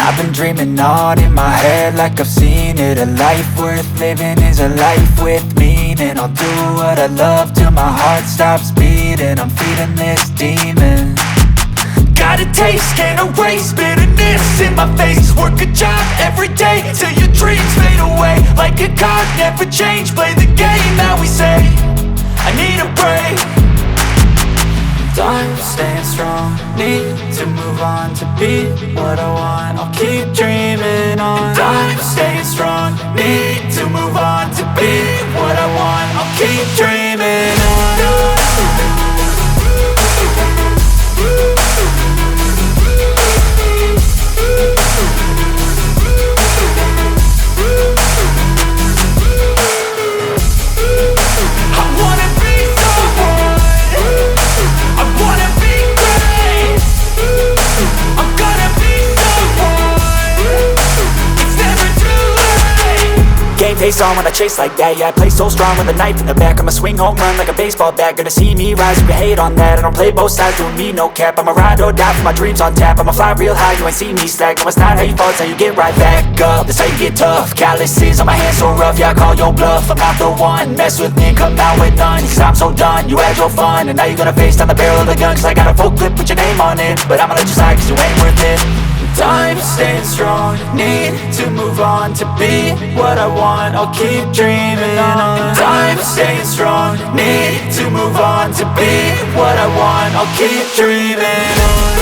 I've been dreaming on in my head like I've seen it. A life worth living is a life with meaning. I'll do what I love till my heart stops beating. I'm feeding this demon. Got a taste, can't erase bitterness in my face. Work a job every day till your dreams fade away. Like a card, never change, play the game that we say. I need a break. Time staying strong, need to move on to be what I want. I'll keep dreaming on. Time staying strong, need to move on to be what I want. I'll keep dreaming on. Face on when I chase like that. Yeah, I play so strong with a knife in the back. I'ma swing home run like a baseball bat. Gonna see me rise, you can hate on that. I don't play both sides, doing me no cap. I'ma ride or die for my dreams on tap. I'ma fly real high, you ain't see me slack. No, it's not how you fall, it's how you get right back up. That's how you get tough. Calluses on my hands so rough, yeah, I call your bluff. I'm not the one, mess with me and come out with none. Cause I'm so done, you had your fun. And now you're gonna face down the barrel of the gun. Cause I got a full clip with your name on it. But I'ma let you slide cause you ain't worth it. Time staying strong, need to move on to be what I want. I'll keep dreaming on. Time staying strong, need to move on to be what I want. I'll keep dreaming on.